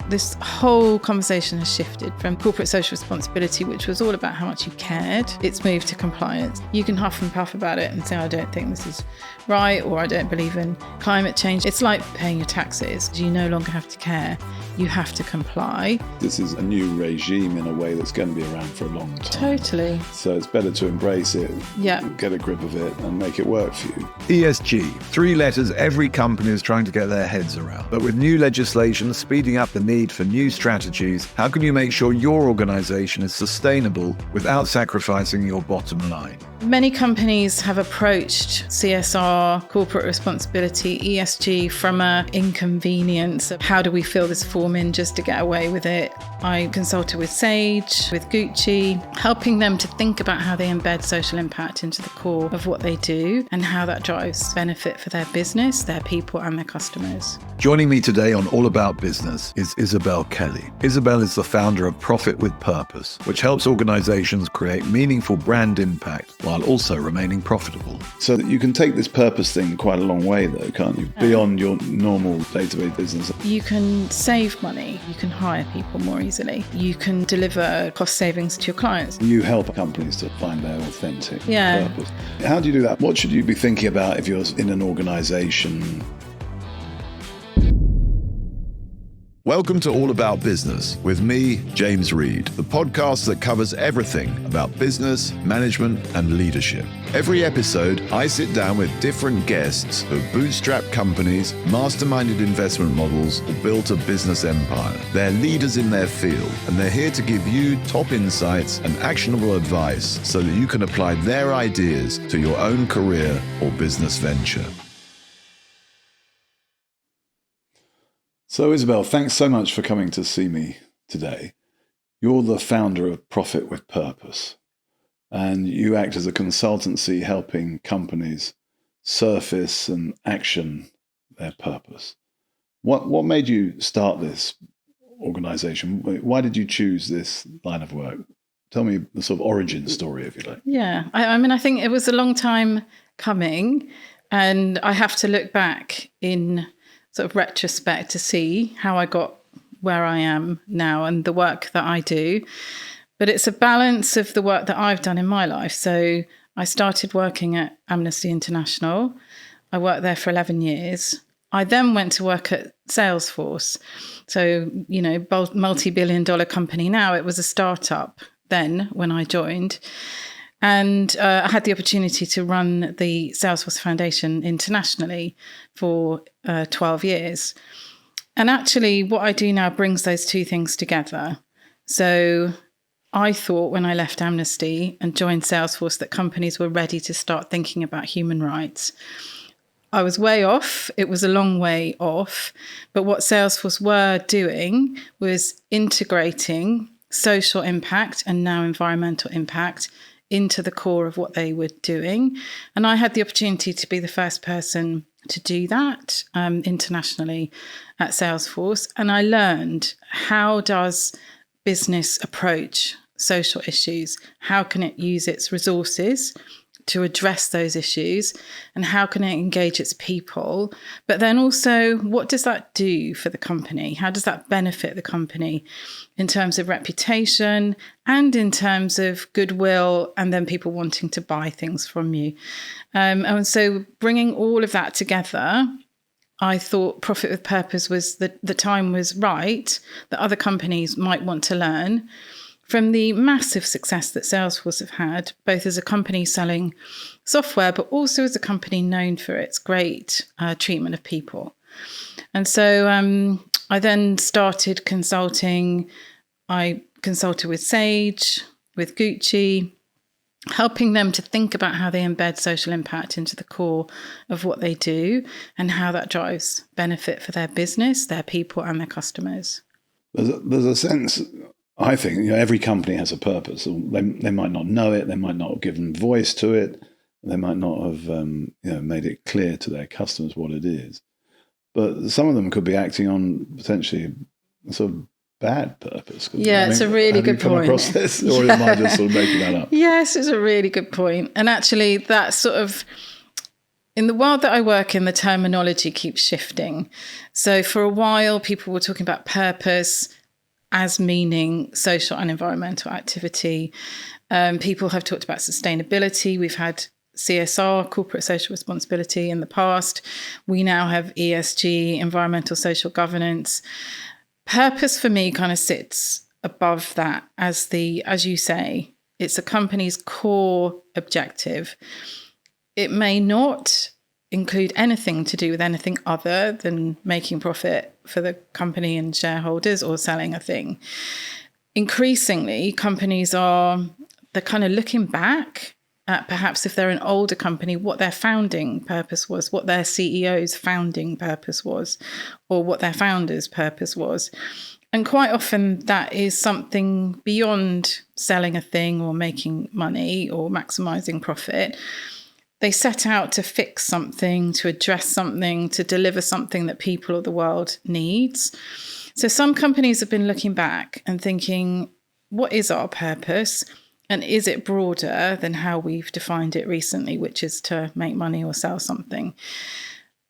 This whole conversation has shifted from corporate social responsibility, which was all about how much you cared. It's moved to compliance. You can huff and puff about it and say, I don't think this is right, or I don't believe in climate change. It's like paying your taxes. You no longer have to care. You have to comply. This is a new regime in a way that's going to be around for a long time. Totally. So it's better to embrace it, get a grip of it and make it work for you. ESG, 3 letters every company is trying to get their heads around. But with new legislation speeding up the need for new strategies, how can you make sure your organisation is sustainable without sacrificing your bottom line? Many companies have approached CSR, corporate responsibility, ESG from an inconvenience of how do we fill this form in just to get away with it. I consulted with Sage, with Gucci, helping them to think about how they embed social impact into the core of what they do and how that drives benefit for their business, their people and their customers. Joining me today on All About Business is Isabel Kelly. Isabel is the founder of Profit with Purpose, which helps organisations create meaningful brand impact while also remaining profitable. So that you can take this purpose thing quite a long way though, can't you? Beyond your normal day-to-day business. You can save money. You can hire people more easily. You can deliver cost savings to your clients. You help companies to find their authentic Yeah. purpose. How do you do that? What should you be thinking about if you're in an organisation? Welcome to All About Business with me, James Reed, the podcast that covers everything about business, management, and leadership. Every episode, I sit down with different guests who've bootstrapped companies, masterminded investment models, or built a business empire. They're leaders in their field, and they're here to give you top insights and actionable advice so that you can apply their ideas to your own career or business venture. So Isabel, thanks so much for coming to see me today. You're the founder of Profit with Purpose, and you act as a consultancy helping companies surface and action their purpose. What made you start this organisation? Why did you choose this line of work? Tell me the sort of origin story, if you like. Yeah, I think it was a long time coming, and I have to look back in sort of retrospect to see how I got where I am now and the work that I do. But it's a balance of the work that I've done in my life. So I started working at Amnesty International. I worked there for 11 years. I then went to work at Salesforce. So, multi-billion-dollar company now. It was a startup then when I joined. And I had the opportunity to run the Salesforce Foundation internationally for 12 years. And actually, what I do now brings those two things together. So I thought when I left Amnesty and joined Salesforce that companies were ready to start thinking about human rights. I was way off. It was a long way off. But what Salesforce were doing was integrating social impact and now environmental impact into the core of what they were doing. And I had the opportunity to be the first person to do that internationally at Salesforce. And I learned, how does business approach social issues? How can it use its resources to address those issues? And how can it engage its people? But then also, what does that do for the company? How does that benefit the company in terms of reputation and in terms of goodwill, and then people wanting to buy things from you? And so bringing all of that together, I thought Profit with Purpose was the time was right, that other companies might want to learn from the massive success that Salesforce have had, both as a company selling software, but also as a company known for its great treatment of people. And so I then started consulting. I consulted with Sage, with Gucci, helping them to think about how they embed social impact into the core of what they do and how that drives benefit for their business, their people and their customers. There's a sense, I think, every company has a purpose. They might not know it. They might not have given voice to it. They might not have made it clear to their customers what it is. But some of them could be acting on potentially a sort of bad purpose. Yeah, it's a really good point. Have you come across this, or am I just sort of making that up? Yes, it's a really good point. And actually, that sort of in the world that I work in, the terminology keeps shifting. So for a while, people were talking about purpose as meaning social and environmental activity. People have talked about sustainability. We've had CSR, corporate social responsibility, in the past. We now have ESG, environmental social governance. Purpose for me kind of sits above that as you say, it's a company's core objective. It may not include anything to do with anything other than making profit for the company and shareholders or selling a thing. Increasingly, companies they're kind of looking back at, perhaps if they're an older company, what their founding purpose was, what their CEO's founding purpose was, or what their founder's purpose was. And quite often that is something beyond selling a thing or making money or maximizing profit. They set out to fix something, to address something, to deliver something that people or the world needs. So some companies have been looking back and thinking, what is our purpose? And is it broader than how we've defined it recently, which is to make money or sell something?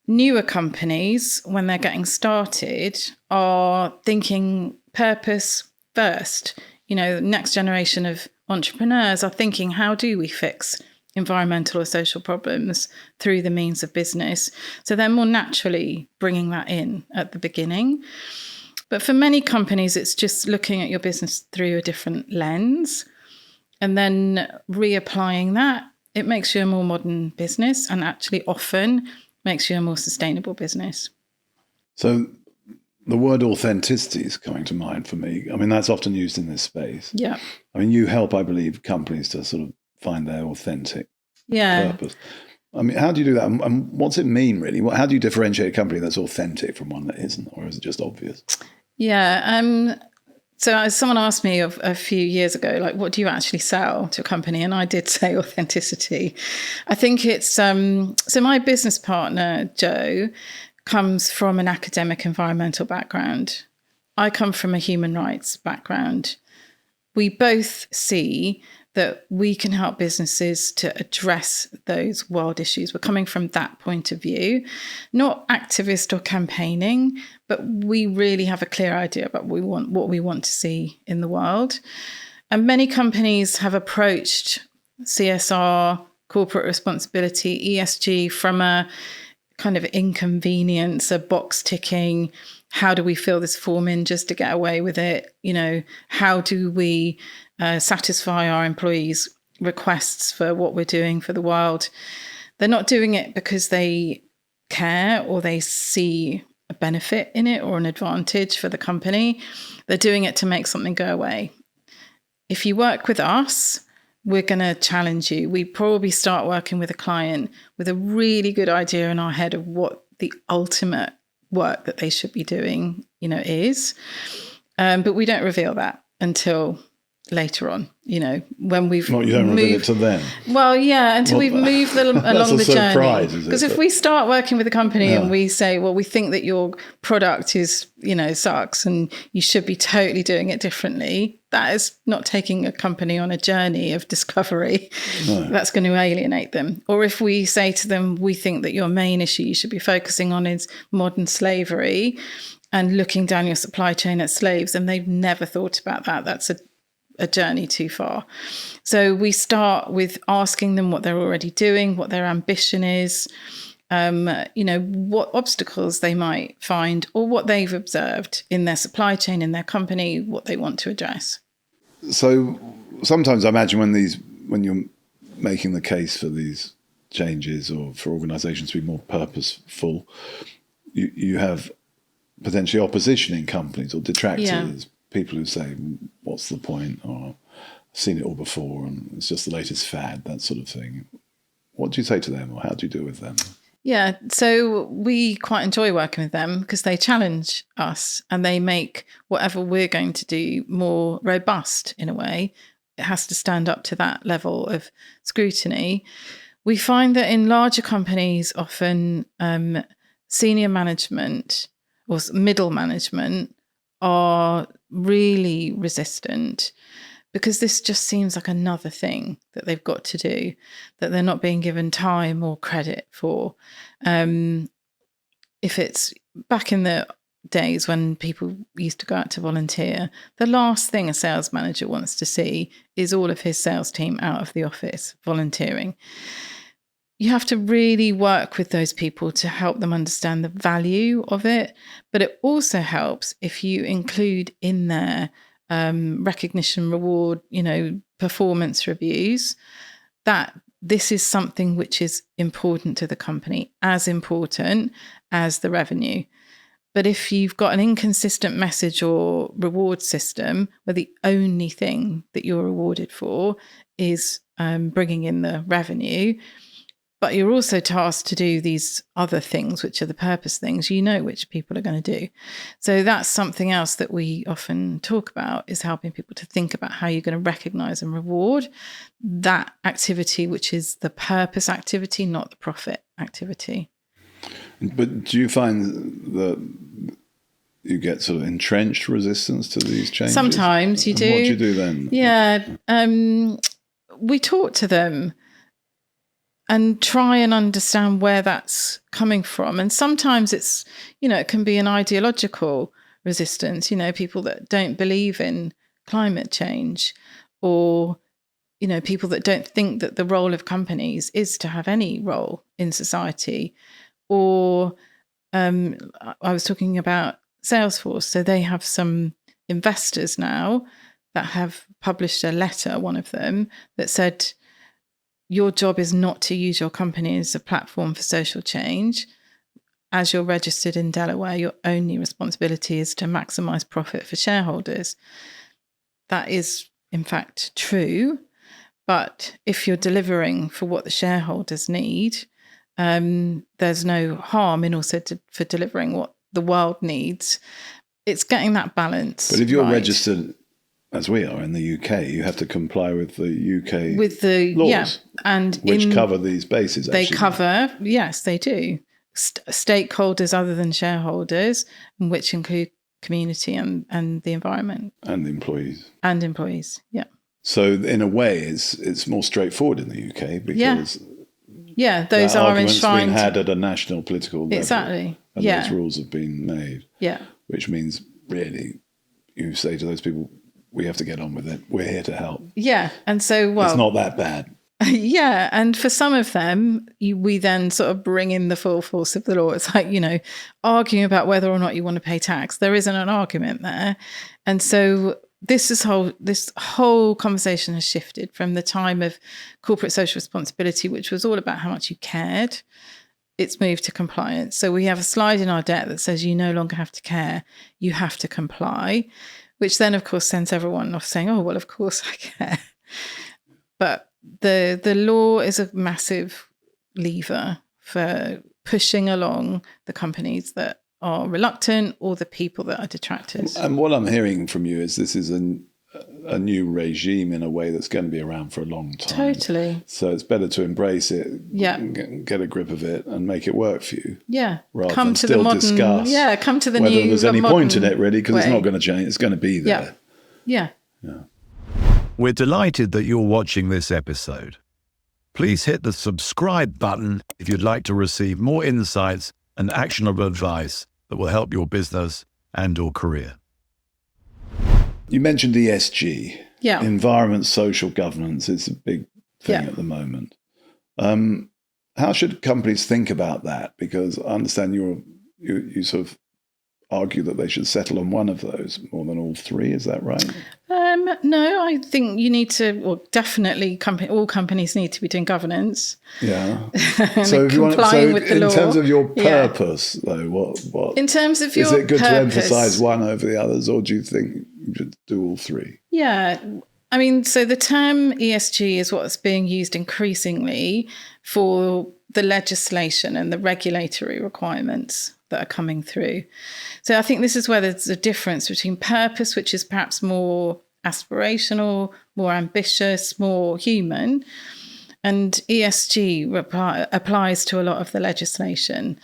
Newer companies, when they're getting started, are thinking purpose first. The next generation of entrepreneurs are thinking, how do we fix environmental or social problems through the means of business? So they're more naturally bringing that in at the beginning. But for many companies, it's just looking at your business through a different lens and then reapplying that. It makes you a more modern business and actually often makes you a more sustainable business. So the word authenticity is coming to mind for me. I mean, that's often used in this space. Yeah. I mean, you help, I believe, companies to sort of find their authentic purpose. I mean, how do you do that? And what's it mean, really? How do you differentiate a company that's authentic from one that isn't? Or is it just obvious? Yeah. So someone asked me a few years ago, like, what do you actually sell to a company? And I did say authenticity. I think it's, so my business partner, Joe, comes from an academic environmental background. I come from a human rights background. We both see that we can help businesses to address those world issues. We're coming from that point of view, not activist or campaigning, but we really have a clear idea about what we want to see in the world. And many companies have approached CSR, corporate responsibility, ESG from a kind of inconvenience, a box ticking. How do we fill this form in just to get away with it? How do we satisfy our employees' requests for what we're doing for the world? They're not doing it because they care or they see a benefit in it or an advantage for the company. They're doing it to make something go away. If you work with us, we're going to challenge you. We probably start working with a client with a really good idea in our head of what the ultimate work that they should be doing, is. But we don't reveal that until later on, when we've you don't reveal it to them. Well, yeah, until we've moved along the journey. Because if we start working with a company and we say, well, we think that your product is, sucks and you should be totally doing it differently, that is not taking a company on a journey of discovery. No. That's going to alienate them. Or if we say to them, we think that your main issue you should be focusing on is modern slavery and looking down your supply chain at slaves, and they've never thought about that. That's a journey too far. So we start with asking them what they're already doing, what their ambition is, what obstacles they might find or what they've observed in their supply chain, in their company, what they want to address. So sometimes I imagine when you're making the case for these changes or for organizations to be more purposeful, you have potentially opposition in companies or detractors. Yeah. People who say, what's the point? Or I've seen it all before and it's just the latest fad, that sort of thing. What do you say to them or how do you deal with them? Yeah, so we quite enjoy working with them because they challenge us and they make whatever we're going to do more robust in a way. It has to stand up to that level of scrutiny. We find that in larger companies, often senior management or middle management are really resistant because this just seems like another thing that they've got to do, that they're not being given time or credit for. If it's back in the days when people used to go out to volunteer, the last thing a sales manager wants to see is all of his sales team out of the office volunteering. You have to really work with those people to help them understand the value of it. But it also helps if you include in there recognition, reward, performance reviews, that this is something which is important to the company, as important as the revenue. But if you've got an inconsistent message or reward system where the only thing that you're rewarded for is bringing in the revenue, but you're also tasked to do these other things, which are the purpose things, which people are going to do. So that's something else that we often talk about, is helping people to think about how you're going to recognize and reward that activity, which is the purpose activity, not the profit activity. But do you find that you get sort of entrenched resistance to these changes? Sometimes you do. What do you do then? Yeah. We talk to them and try and understand where that's coming from. And sometimes it's, it can be an ideological resistance, people that don't believe in climate change, or, people that don't think that the role of companies is to have any role in society. Or I was talking about Salesforce. So they have some investors now that have published a letter, one of them, that said, your job is not to use your company as a platform for social change. As you're registered in Delaware, your only responsibility is to maximize profit for shareholders. That is, in fact, true. But if you're delivering for what the shareholders need, there's no harm in also for delivering what the world needs. It's getting that balance. But if you're right. registered, as we are in the UK, you have to comply with the UK laws, yeah, and which cover these bases. They actually. cover, yes, they do. Stakeholders other than shareholders, which include community and the environment and employees. And employees, yeah. So in a way, it's more straightforward in the UK because those are argument's enshrined. been had at a national political level. Exactly. And those rules have been made. Yeah. Which means really you say to those people, we have to get on with it. We're here to help. Yeah. And so, it's not that bad. Yeah. And for some of them, we then sort of bring in the full force of the law. It's like, arguing about whether or not you want to pay tax. There isn't an argument there. And so this whole conversation has shifted from the time of corporate social responsibility, which was all about how much you cared. It's moved to compliance. So we have a slide in our deck that says you no longer have to care, you have to comply, which then, of course, sends everyone off saying, oh, well, of course I care. But the law is a massive lever for pushing along the companies that are reluctant or the people that are detractors. And what I'm hearing from you is this is a new regime in a way that's going to be around for a long time. Totally. So it's better to embrace it, get a grip of it and make it work for you. Yeah. Rather come than to still the modern, discuss come to the whether new there's any point in it really, because it's way. not going to change. It's going to be there. Yeah. We're delighted that you're watching this episode. Please hit the subscribe button if you'd like to receive more insights and actionable advice that will help your business and or career. You mentioned ESG. Yeah. Environment, social governance is a big thing at the moment. How should companies think about that? Because I understand you sort of argue that they should settle on one of those more than all three. Is that right? No, I think you need to, well, definitely all companies need to be doing governance. Yeah. So if you want, with the in law. terms of your purpose, though, what in terms of your is it good purpose, to emphasize one over the others, or do you think you should do all three? Yeah. I mean, so the term ESG is what's being used increasingly for the legislation and the regulatory requirements that are coming through. So I think this is where there's a difference between purpose, which is perhaps more aspirational, more ambitious, more human, and ESG applies to a lot of the legislation.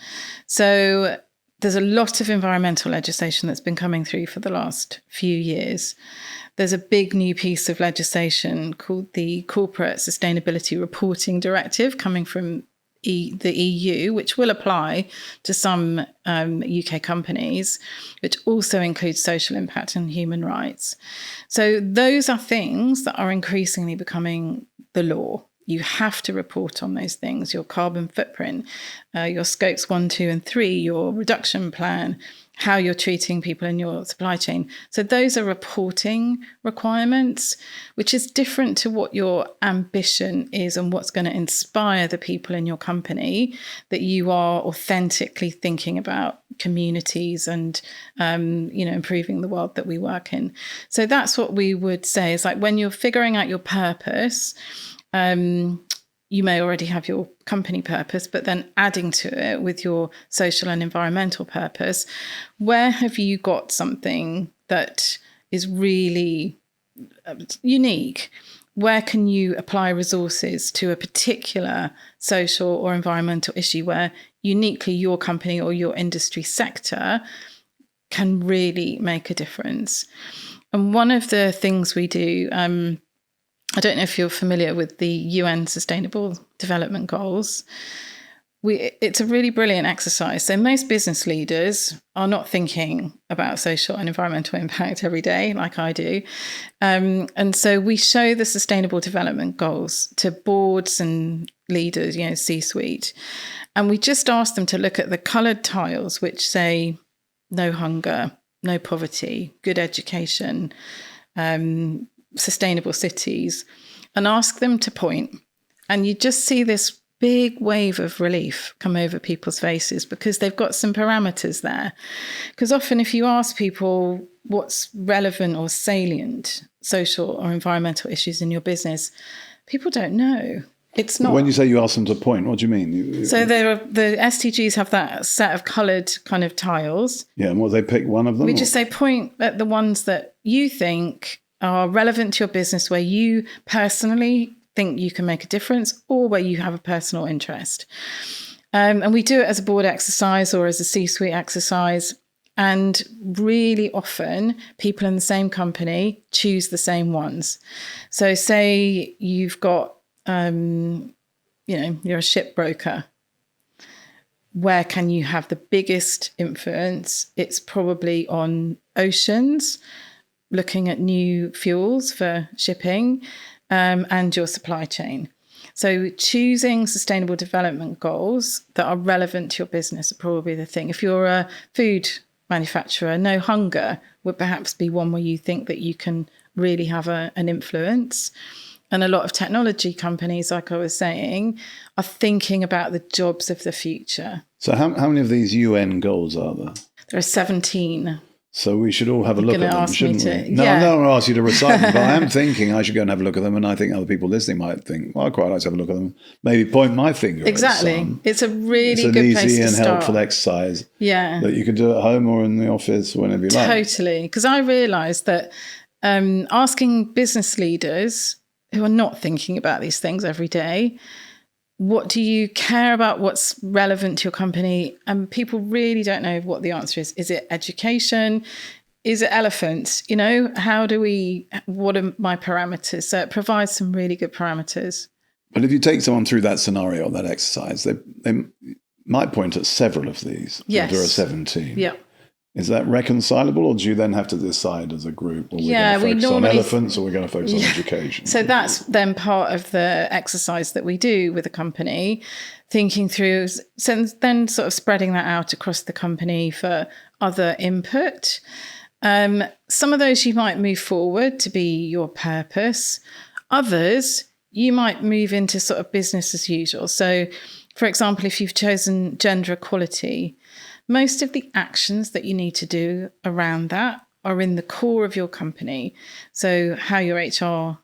So there's a lot of environmental legislation that's been coming through for the last few years. There's a big new piece of legislation called the Corporate Sustainability Reporting Directive coming from the EU, which will apply to some UK companies, which also includes social impact and human rights. So those are things that are increasingly becoming the law. You have to report on those things, your carbon footprint, your scopes 1, 2, and 3, your reduction plan, how you're treating people in your supply chain. So those are reporting requirements, which is different to what your ambition is and what's going to inspire the people in your company, that you are authentically thinking about communities and, improving the world that we work in. So that's what we would say is like when you're figuring out your purpose, you may already have your company purpose, but then adding to it with your social and environmental purpose, where have you got something that is really unique? Where can you apply resources to a particular social or environmental issue where uniquely your company or your industry sector can really make a difference? And one of the things we do, I don't know if you're familiar with the UN Sustainable Development Goals. It's a really brilliant exercise. So most business leaders are not thinking about social and environmental impact every day like I do. And so we show the Sustainable Development Goals to boards and leaders, C-suite. And we just ask them to look at the coloured tiles which say no hunger, no poverty, good education, sustainable cities, and ask them to point. And you just see this big wave of relief come over people's faces because they've got some parameters there. Because often if you ask people what's relevant or salient social or environmental issues in your business, people don't know. It's not. When you say you ask them to point, what do you mean? So the SDGs have that set of coloured kind of tiles. Yeah, and what, they pick one of them? We just say point at the ones that you think are relevant to your business, where you personally think you can make a difference or where you have a personal interest. And we do it as a board exercise or as a C-suite exercise. And really often people in the same company choose the same ones. So say you've got, you're a shipbroker. Where can you have the biggest influence? It's probably on oceans, looking at new fuels for shipping, and your supply chain. So choosing sustainable development goals that are relevant to your business are probably the thing. If you're a food manufacturer, no hunger would perhaps be one where you think that you can really have an influence. And a lot of technology companies, like I was saying, are thinking about the jobs of the future. So how many of these UN goals are there? There are 17. So we should all have a look at them, shouldn't we? No, yeah. I'm not going to ask you to recite them, but I am thinking I should go and have a look at them, and I think other people listening might think, well, I'd quite like to have a look at them. Maybe point my finger exactly. at some. It's a really good place to start. It's an easy and helpful exercise that you can do at home or in the office, whenever you like. Totally. Because I realised that asking business leaders who are not thinking about these things every day, what do you care about? What's relevant to your company? And people really don't know what the answer is. Is it education? Is it elephants? what are my parameters? So it provides some really good parameters. But if you take someone through that scenario, that exercise, they might point at several of these. Yes. There are 17. Yeah. Is that reconcilable, or do you then have to decide as a group, or we're going to focus on elephants, or we're going to focus on education? So that's then part of the exercise that we do with a company, thinking through, so then sort of spreading that out across the company for other input. Some of those you might move forward to be your purpose. Others, you might move into sort of business as usual. So, for example, if you've chosen gender equality, most of the actions that you need to do around that are in the core of your company. So how your HR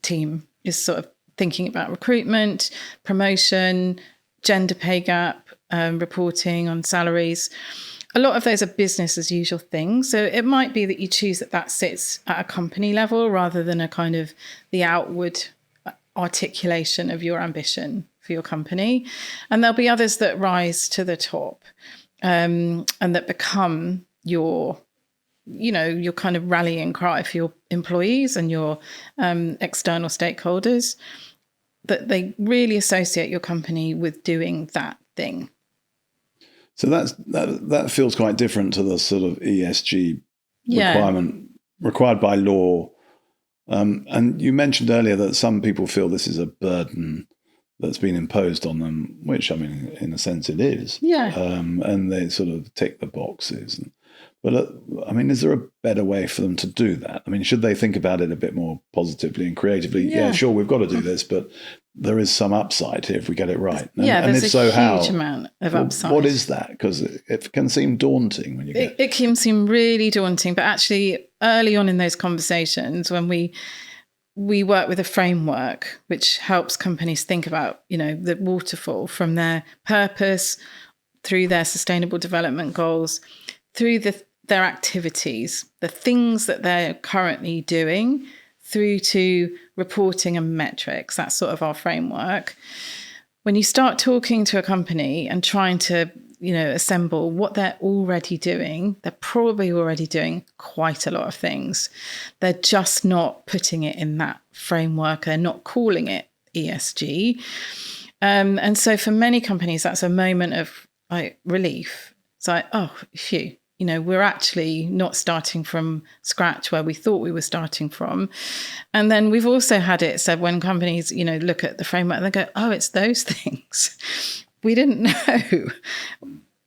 team is sort of thinking about recruitment, promotion, gender pay gap, reporting on salaries. A lot of those are business as usual things. So it might be that you choose that sits at a company level rather than a kind of the outward articulation of your ambition for your company. And there'll be others that rise to the top. and that become your kind of rallying cry for your employees and your external stakeholders, that they really associate your company with doing that thing. So that feels quite different to the sort of ESG requirement required by law. And you mentioned earlier that some people feel this is a burden that's been imposed on them, which, I mean, in a sense it is. Yeah. And they sort of tick the boxes. But, I mean, is there a better way for them to do that? I mean, should they think about it a bit more positively and creatively? Yeah, sure, we've got to do this, but there is some upside here if we get it right. And there's if so, a huge amount of upside. What is that? Because it can seem daunting when you get it can seem really daunting, but actually early on in those conversations, when we work with a framework which helps companies think about, the waterfall from their purpose through their sustainable development goals, through their activities, the things that they're currently doing, through to reporting and metrics. That's sort of our framework. When you start talking to a company and trying to, assemble what they're already doing, they're probably already doing quite a lot of things. They're just not putting it in that framework. They're not calling it ESG. And so for many companies, that's a moment of relief. It's like, oh, phew. We're actually not starting from scratch where we thought we were starting from. And then we've also had it said when companies, look at the framework and they go, oh, it's those things. We didn't know.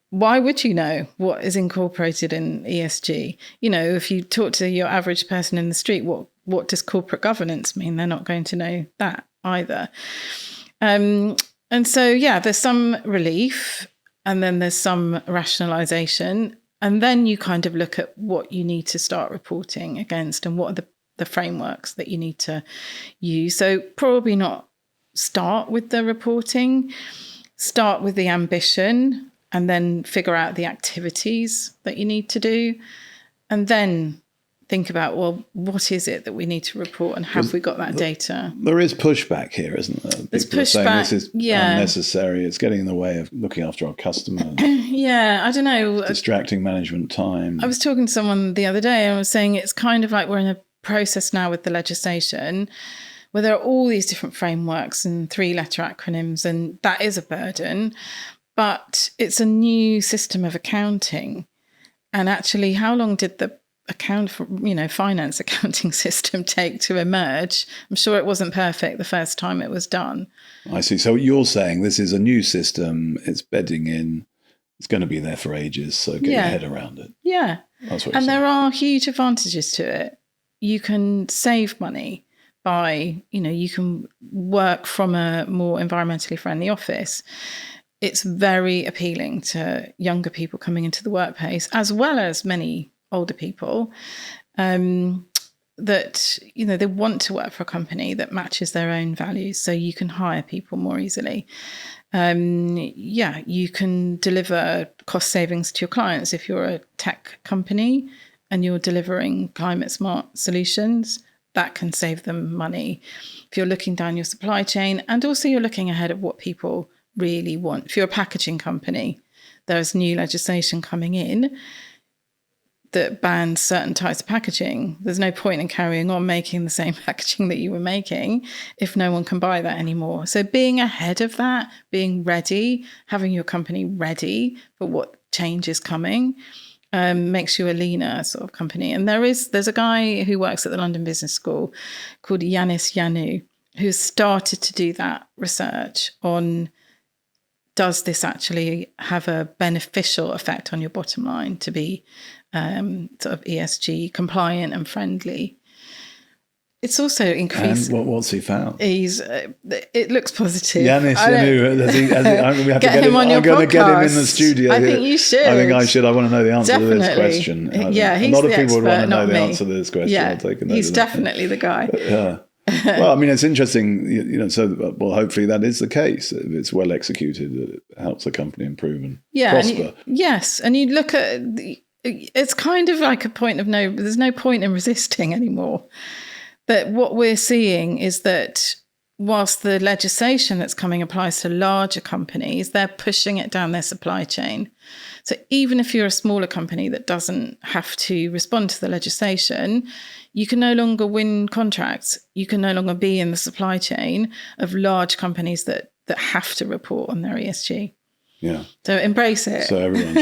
Why would you know what is incorporated in ESG? If you talk to your average person in the street, what does corporate governance mean? They're not going to know that either. And so, there's some relief and then there's some rationalization. And then you kind of look at what you need to start reporting against and what are the frameworks that you need to use. So probably not start with the reporting, start with the ambition, and then figure out the activities that you need to do. And then think about, well, what is it that we need to report and have we got that data? There is pushback here, isn't there? There's pushback. This is unnecessary. It's getting in the way of looking after our customers. I don't know. It's distracting management time. I was talking to someone the other day and I was saying it's kind of like we're in a process now with the legislation where there are all these different frameworks and 3-letter acronyms, and that is a burden. But it's a new system of accounting. And actually, how long did the finance accounting system take to emerge? I'm sure it wasn't perfect the first time it was done. I see. So you're saying this is a new system, it's bedding in, it's going to be there for ages, so get your head around it. Yeah. That's what and there are huge advantages to it. You can save money by, you can work from a more environmentally friendly office. It's very appealing to younger people coming into the workplace, as well as many older people, that, they want to work for a company that matches their own values. So you can hire people more easily. You can deliver cost savings to your clients if you're a tech company and you're delivering climate smart solutions. That can save them money. If you're looking down your supply chain, and also you're looking ahead of what people really want. If you're a packaging company, there's new legislation coming in that bans certain types of packaging. There's no point in carrying on making the same packaging that you were making if no one can buy that anymore. So being ahead of that, being ready, having your company ready for what change is coming, makes you a leaner sort of company. And there's a guy who works at the London Business School called Yanis Yanu, who's started to do that research on, does this actually have a beneficial effect on your bottom line to be sort of ESG compliant and friendly? It's also increased. And what's he found? It looks positive. Yanis, we have get him on your podcast. I'm going to get him in the studio. I think you should. I think I should. I want to know the answer to this question. Yeah, he's a lot of the people would want to know the me. answer to this question. Yeah, he's definitely the guy. Yeah. Well, I mean, it's interesting, so, well, hopefully that is the case. If it's well executed, it helps the company improve and prosper. And you look at, it's kind of like a point of there's no point in resisting anymore. But what we're seeing is that whilst the legislation that's coming applies to larger companies, they're pushing it down their supply chain. So even if you're a smaller company that doesn't have to respond to the legislation, you can no longer win contracts. You can no longer be in the supply chain of large companies that have to report on their ESG. Yeah. So embrace it. So everyone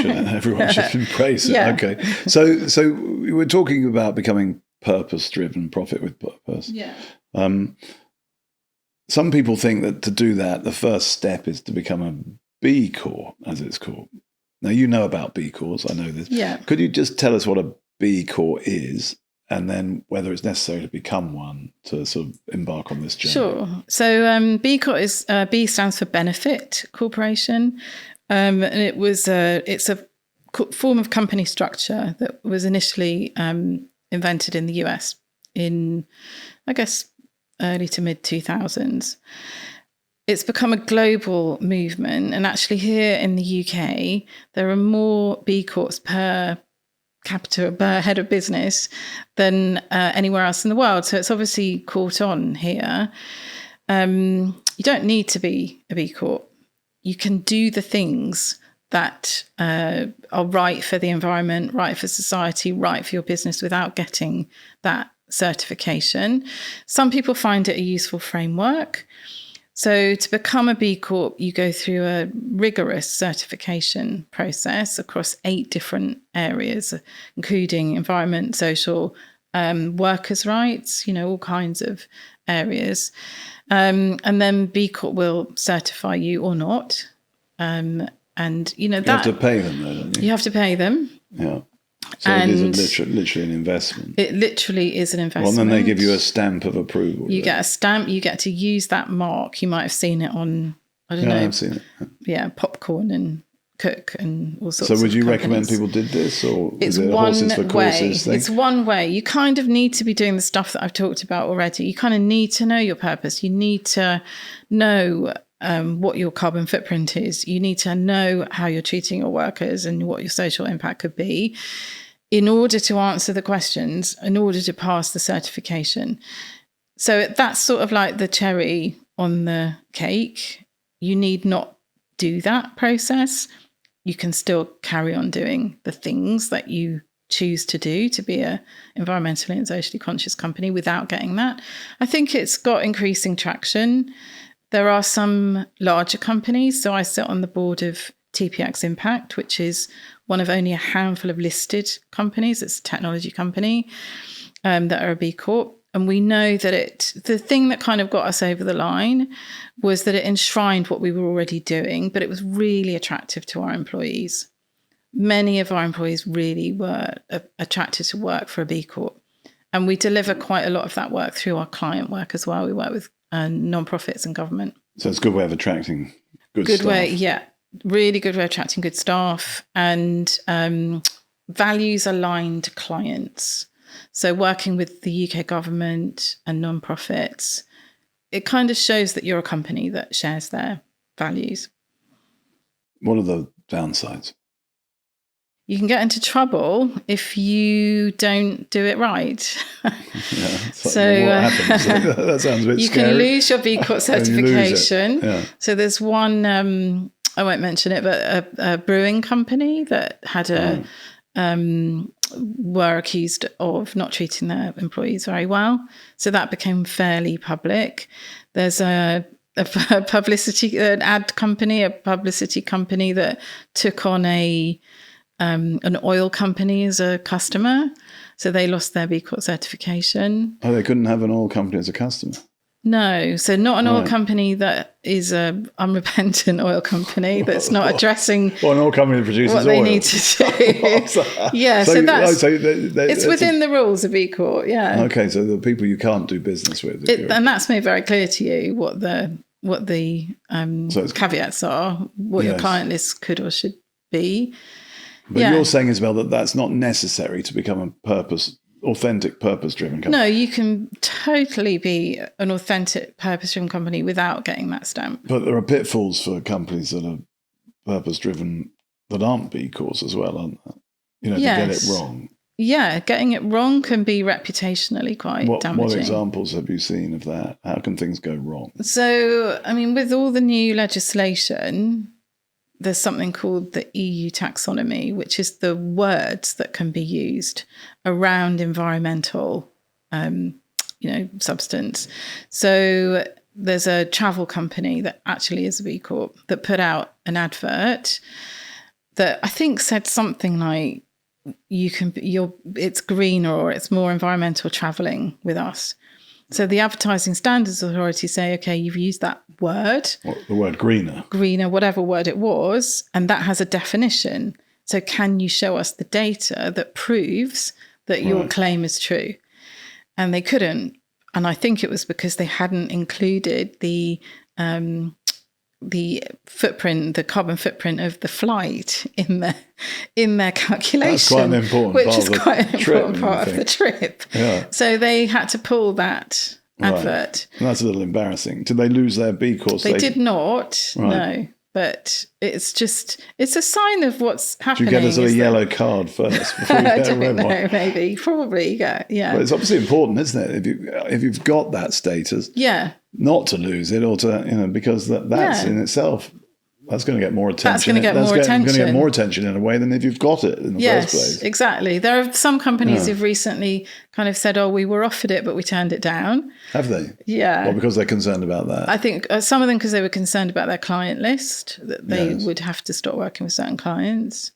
should embrace it. Yeah. Okay. So we were talking about becoming purpose-driven, profit with purpose. Yeah. Some people think that to do that, the first step is to become a B Corp, as it's called. Now, you know about B Corps. I know this. Yeah. Could you just tell us what a B Corp is, and then whether it's necessary to become one to sort of embark on this journey? Sure. So B Corp is B stands for Benefit Corporation, and it's a form of company structure that was initially invented in the US in, I guess, early to mid 2000s. It's become a global movement, and actually here in the UK, there are more B Corps per capita, per head of business than anywhere else in the world. So it's obviously caught on here. You don't need to be a B Corp. You can do the things that are right for the environment, right for society, right for your business without getting that certification. Some people find it a useful framework. So to become a B Corp, you go through a rigorous certification process across 8 different areas, including environment, social, workers' rights, all kinds of areas. And then B Corp will certify you or not. You have to pay them, though, don't you? You have to pay them. Yeah. So it is literally an investment. It literally is an investment. Well, then they give you a stamp of approval. You get a stamp. You get to use that mark. You might have seen it on, I don't know. I've seen it. Yeah, Popcorn and Cook and all sorts. So would you companies. recommend people did this, or it's is it a one horses for way? courses thing? It's one way. You kind of need to be doing the stuff that I've talked about already. You kind of need to know your purpose. You need to know what your carbon footprint is. You need to know how you're treating your workers and what your social impact could be in order to answer the questions, in order to pass the certification. So that's sort of like the cherry on the cake. You need not do that process. You can still carry on doing the things that you choose to do to be a environmentally and socially conscious company without getting that. I think it's got increasing traction. There are some larger companies. So I sit on the board of TPXimpact, which is one of only a handful of listed companies. It's a technology company that are a B Corp. And we know that the thing that kind of got us over the line was that it enshrined what we were already doing, but it was really attractive to our employees. Many of our employees really were attracted to work for a B Corp. And we deliver quite a lot of that work through our client work as well. We work with non-profits and government. So it's a good way of attracting good staff. Yeah. Really good way of attracting good staff and values-aligned clients. So working with the UK government and non-profits, it kind of shows that you're a company that shares their values. What are the downsides? You can get into trouble if you don't do it right. So what happens? That sounds a bit you scary. can lose your B Corp certification. Yeah. So there's one, I won't mention it, but a brewing company that had were accused of not treating their employees very well. So that became fairly public. There's an ad company, a publicity company that took on an oil company as a customer. So they lost their B Corp certification. Oh, they couldn't have an oil company as a customer? No. So not an oil company that is an unrepentant oil company that's not addressing an oil company that produces what oil. they need to do. Yeah. So that's it's within the rules of B Corp. Yeah. Okay. So the people you can't do business with. And that's made very clear to you what the caveats are, what your client list could or should be. But you're saying, Isabel, that that's not necessary to become a authentic purpose-driven company. No, you can totally be an authentic purpose-driven company without getting that stamp. But there are pitfalls for companies that are purpose-driven that aren't B Corps as well, aren't there? To get it wrong. getting it wrong can be reputationally quite damaging. What examples have you seen of that? How can things go wrong? So, I mean, with all the new legislation, there's something called the EU taxonomy, which is the words that can be used around environmental, substance. So there's a travel company that actually is a B Corp that put out an advert that I think said something like, it's greener or it's more environmental traveling with us. So the Advertising Standards Authority say, okay, you've used that word. What, the word greener, whatever word it was, and that has a definition. So can you show us the data that proves that your claim is true? And they couldn't. And I think it was because they hadn't included the footprint, the carbon footprint of the flight in their calculation. That's quite an important which part is of the quite an trip, important part of the trip. Yeah. So they had to pull that advert. And that's a little embarrassing. Did they lose their B Corp They status? did not, no. But it's a sign of what's happening. Do you get a sort of yellow card first before you get a red one? Maybe, probably, yeah. But it's obviously important, isn't it? If you've got that status, not to lose it, or to because that's in itself, that's going to get more attention. That's going to get more attention. Going to get more attention in a way than if you've got it in the first place. Yes, exactly. There are some companies who've recently kind of said, "Oh, we were offered it, but we turned it down." Have they? Yeah. Well, because they're concerned about that. I think some of them because they were concerned about their client list, that they would have to stop working with certain clients.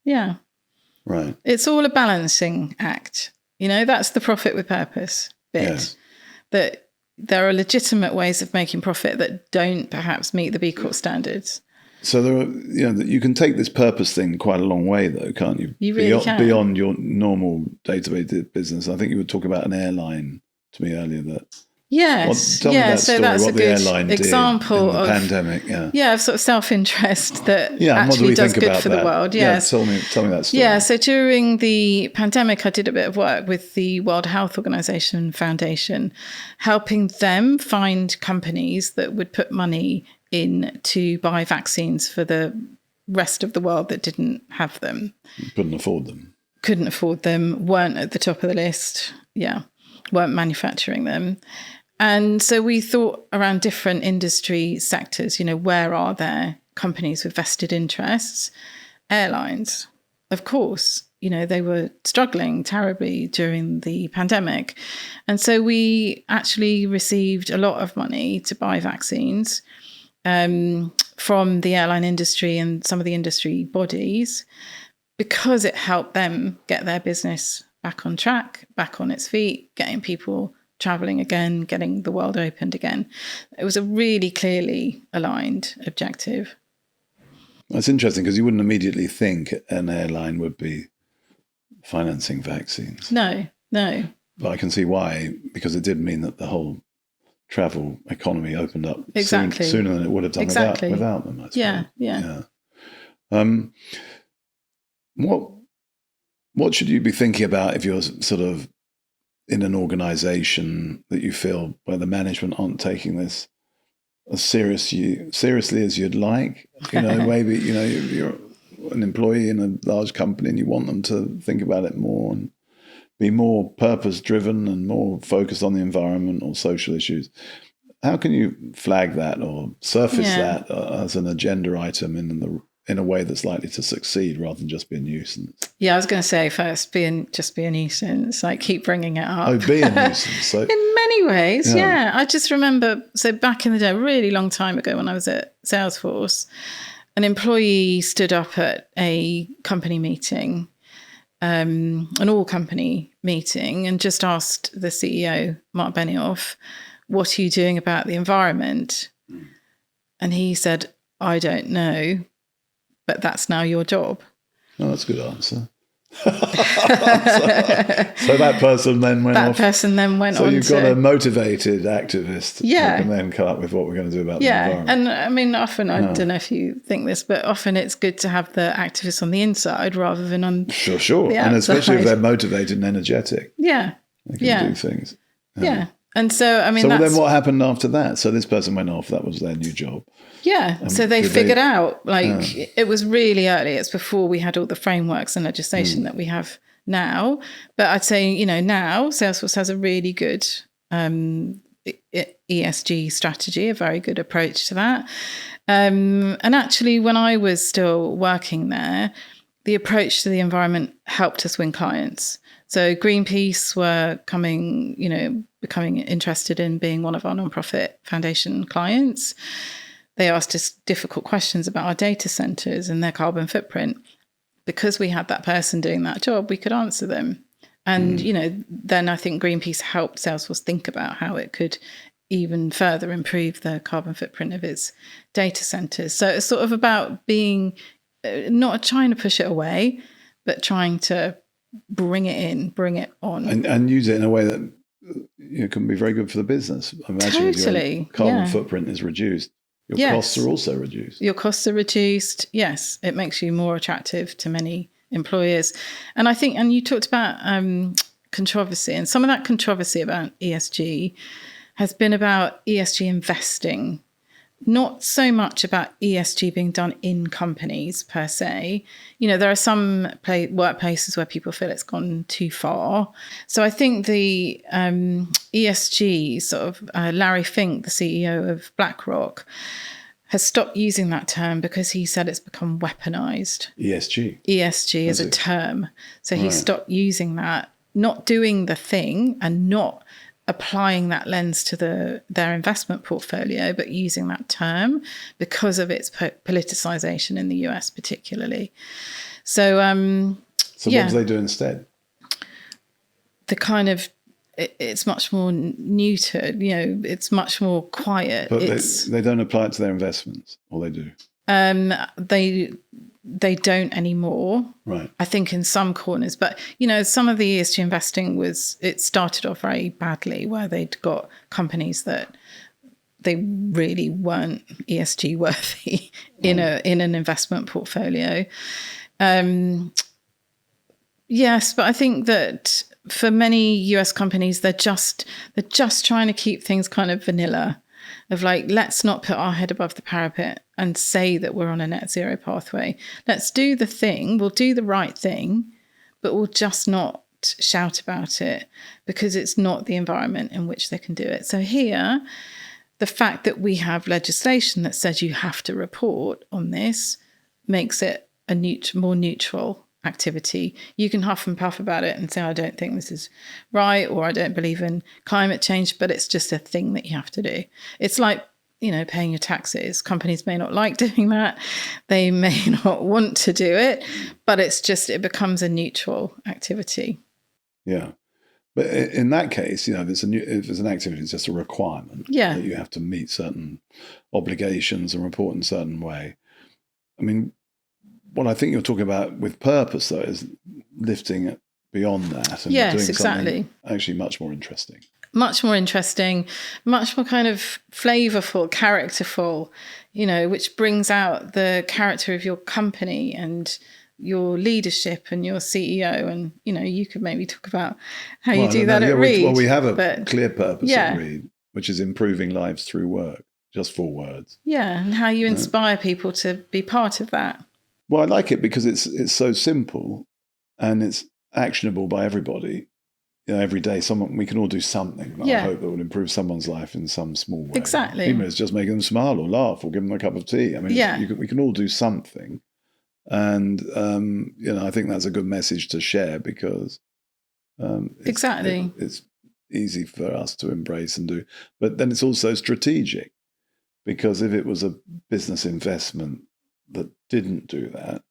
Yeah. Right. It's all a balancing act. That's the profit with purpose bit. Yes. That there are legitimate ways of making profit that don't perhaps meet the B Corp standards. So there are, you can take this purpose thing quite a long way, though, can't you? You really can. Beyond your normal day-to-day business. I think you were talking about an airline to me earlier. Yes. Tell me that so story, that's what a the good airline example did in the of pandemic. of sort of self-interest that and what do actually we does think good about for that? the world. Yes. Tell me that story. Yeah, so during the pandemic, I did a bit of work with the World Health Organization Foundation, helping them find companies that would put money in to buy vaccines for the rest of the world that didn't have them. Couldn't afford them, weren't at the top of the list, weren't manufacturing them. And so we thought around different industry sectors, where are there companies with vested interests? Airlines, of course, they were struggling terribly during the pandemic. And so we actually received a lot of money to buy vaccines from the airline industry and some of the industry bodies, because it helped them get their business back on track, back on its feet, getting people traveling again, getting the world opened again. It was a really clearly aligned objective. That's interesting, because you wouldn't immediately think an airline would be financing vaccines. No. But I can see why, because it did mean that the whole travel economy opened up sooner than it would have done without them, I suppose. Yeah. What should you be thinking about if you're sort of in an organization that you feel where the management aren't taking this as seriously as you'd like? Maybe, you're an employee in a large company and you want them to think about it more and be more purpose-driven and more focused on the environment or social issues. How can you flag that or surface that as an agenda item in a way that's likely to succeed rather than just be a nuisance? Yeah, I was going to say first, be a nuisance, like keep bringing it up. Oh, be a nuisance. So, in many ways, yeah. I just remember, so back in the day, a really long time ago when I was at Salesforce, an employee stood up at a company meeting, an all-company meeting, and just asked the CEO, Mark Benioff, what are you doing about the environment? And he said, I don't know, but that's now your job. Oh, that's a good answer. So that person then went off. So you've got a motivated activist who can then come up with what we're going to do about the environment. And I mean, often, I don't know if you think this, but often it's good to have the activists on the inside rather than on Sure. the And especially if outside. they're motivated and energetic. Yeah. They can do things. Yeah. And so, I mean, then what happened after that? So this person went off. That was their new job. Yeah. So they figured out, it was really early. It's before we had all the frameworks and legislation that we have now. But I'd say, now Salesforce has a really good ESG strategy, a very good approach to that. And actually, when I was still working there, the approach to the environment helped us win clients. So Greenpeace were becoming interested in being one of our nonprofit foundation clients. They asked us difficult questions about our data centers and their carbon footprint. Because we had that person doing that job, we could answer them. And, then I think Greenpeace helped Salesforce think about how it could even further improve the carbon footprint of its data centers. So it's sort of about being, not trying to push it away, but trying to bring it in, bring it on. And use it in a way that can be very good for the business. Imagine totally. If your carbon footprint is reduced, your costs are also reduced. Your costs are reduced. Yes, it makes you more attractive to many employers. And I think, and you talked about controversy, and some of that controversy about ESG has been about ESG investing, not so much about ESG being done in companies per se. There are some workplaces where people feel it's gone too far. So I think the ESG Larry Fink, the CEO of BlackRock, has stopped using that term because he said it's become weaponized. ESG as a term. So he stopped using that, not doing the thing and not applying that lens to their investment portfolio, but using that term because of its politicization in the US particularly. So what do they do instead? The kind of, it's much more neutered, it's much more quiet. But they don't apply it to their investments, or they do? They don't anymore. Right. I think in some corners, but some of the ESG investing it started off very badly, where they'd got companies that they really weren't ESG worthy in an investment portfolio. Yes, but I think that for many US companies, they're just trying to keep things kind of vanilla, of like, let's not put our head above the parapet and say that we're on a net zero pathway. Let's do the thing. We'll do the right thing, but we'll just not shout about it because it's not the environment in which they can do it. So here, the fact that we have legislation that says you have to report on this makes it a more neutral activity. You can huff and puff about it and say, I don't think this is right, or I don't believe in climate change, but it's just a thing that you have to do. It's like, paying your taxes. Companies may not like doing that. They may not want to do it, but it becomes a neutral activity. Yeah. But in that case, if it's an activity, it's just a requirement. Yeah. That you have to meet certain obligations and report in a certain way. I mean, what I think you're talking about with purpose, though, is lifting it beyond that and doing something actually much more interesting. Much more interesting, much more kind of flavorful, characterful, which brings out the character of your company and your leadership and your CEO. And, you could maybe talk about how you do that at Reed. We have a clear purpose at Reed, which is improving lives through work, just 4 words. Yeah, and how you inspire people to be part of that. Well, I like it because it's so simple and it's actionable by everybody. Every day we can all do something that I hope that will improve someone's life in some small way. Exactly. Even if it's just making them smile or laugh or give them a cup of tea. I mean, we can all do something. And, I think that's a good message to share because it's easy for us to embrace and do. But then it's also strategic because if it was a business investment that didn't do that,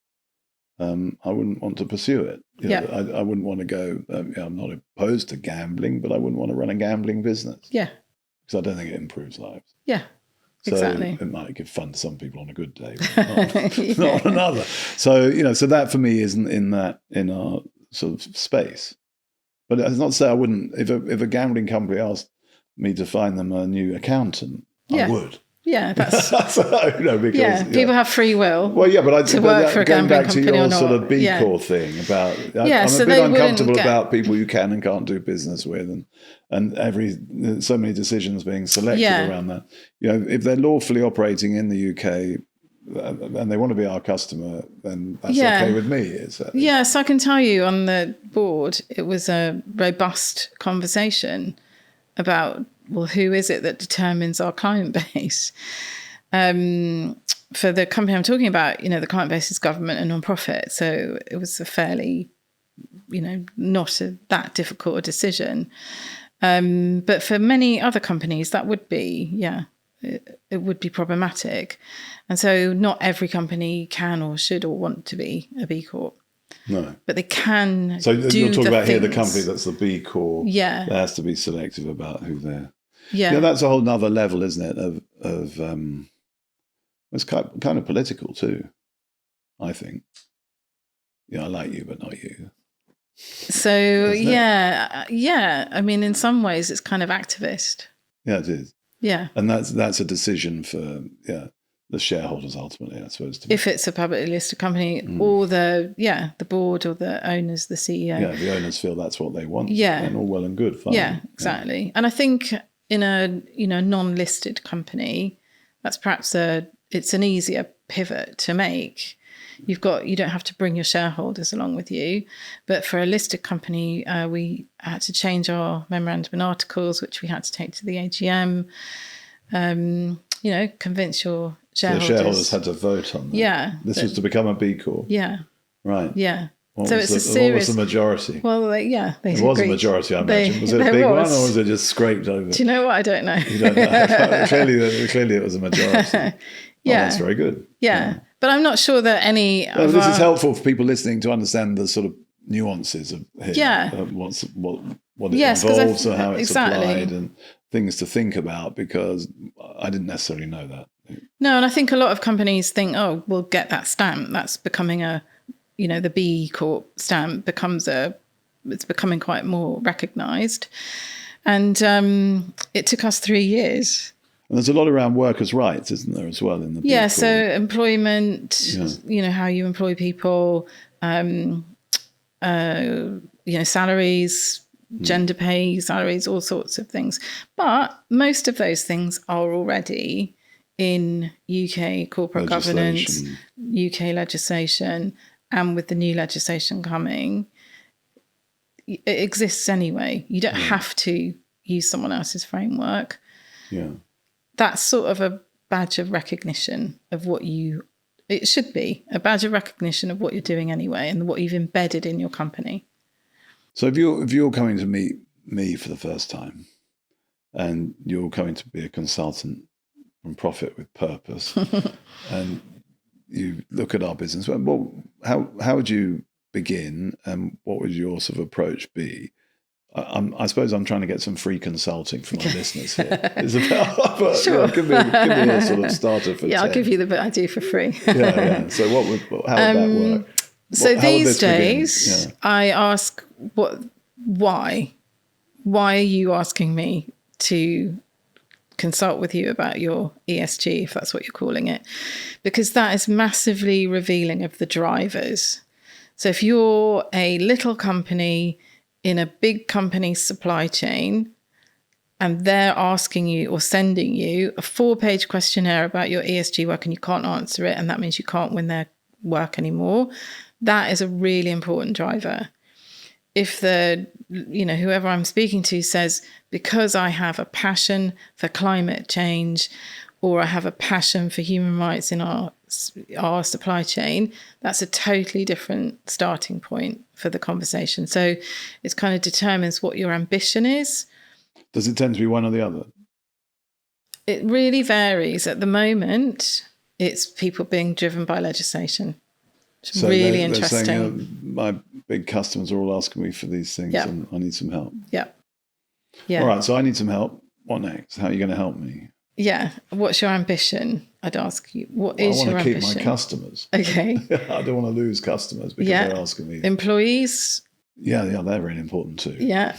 I wouldn't want to pursue it. I wouldn't want to go, I'm not opposed to gambling, but I wouldn't want to run a gambling business. Yeah. Because I don't think it improves lives. Yeah, so exactly. It might give fun to some people on a good day, but not on another. So, so that for me isn't in our sort of space. But it's not to say I wouldn't, if a gambling company asked me to find them a new accountant, I would. Yeah, that's because people have free will. Well, yeah, but to work for a gambling company or not. Going back to your sort of B Corp thing about, I'm a bit uncomfortable about people you can and can't do business with, and so many decisions being selected around that. If they're lawfully operating in the UK and they want to be our customer, then that's okay with me. Is that? Yes, I can tell you on the board, it was a robust conversation about, well, who is it that determines our client base? For the company I'm talking about, the client base is government and non-profit. So it was a fairly, not that difficult a decision. But for many other companies, that would be, it would be problematic. And so not every company can or should or want to be a B Corp. No. But they can So you're talking about things. here the company that's the B Corp. Yeah. That has to be selective about who they're... Yeah. That's a whole nother level, isn't it, of it's kind of political too, I think. I like you, but not you. So, yeah. I mean, in some ways, it's kind of activist. Yeah, it is. Yeah. And that's a decision for, the shareholders ultimately, I suppose. If it's a publicly listed company or the board or the owners, the CEO. Yeah, the owners feel that's what they want. Yeah. And all well and good, fine. Yeah, exactly. Yeah. And I think in a, non-listed company, that's perhaps it's an easier pivot to make. You don't have to bring your shareholders along with you. But for a listed company, we had to change our memorandum and articles, which we had to take to the AGM. Convince your shareholders. So the shareholders had to vote on that. Yeah. This was to become a B Corp. Yeah. Right. Yeah. What was the majority? Well, they it was a majority, I imagine. Was it a big one, or was it just scraped over? Do you know what? I don't know. You don't know. Clearly, it was a majority. Yeah, that's very good. Yeah, but I'm not sure that any. This is helpful for people listening to understand the sort of nuances of here. Yeah. What it involves and how it's applied and things to think about, because I didn't necessarily know that. No, and I think a lot of companies think, oh, we'll get that stamp. That's becoming the B Corp stamp it's becoming quite more recognised. And it took us 3 years. And there's a lot around workers' rights, isn't there, as well, in the B Corp? So employment, how you employ people, salaries, gender pay, salaries, all sorts of things. But most of those things are already in UK corporate governance, UK legislation, and with the new legislation coming, it exists anyway. You don't have to use someone else's framework. Yeah. That's sort of a badge of recognition of it should be a badge of recognition of what you're doing anyway and what you've embedded in your company. So if you're coming to meet me for the first time and you're coming to be a consultant from Profit with Purpose and you look at our business, well, how would you begin and what would your sort of approach be? I suppose I'm trying to get some free consulting from our listeners here, Isabel. But sure. Give me a sort of starter for 10. I'll give you the bit I do for free. Yeah. So how would that work? So these days, I ask, why? Why are you asking me to consult with you about your ESG, if that's what you're calling it? Because that is massively revealing of the drivers. So if you're a little company in a big company's supply chain and they're asking you or sending you a 4-page questionnaire about your ESG work and you can't answer it, and that means you can't win their work anymore, that is a really important driver. If whoever I'm speaking to says, because I have a passion for climate change or I have a passion for human rights in our supply chain, that's a totally different starting point for the conversation. So it kind of determines what your ambition is. Does it tend to be one or the other? It really varies. At the moment, it's people being driven by legislation. It's really interesting. They're saying, my big customers are all asking me for these things and I need some help. Yeah. All right, so I need some help. What next? How are you going to help me? Yeah. What's your ambition? I'd ask you, what is your ambition? I want to keep my customers. Okay. I don't want to lose customers because they're asking me. Employees? Yeah, they're really important too. Yeah.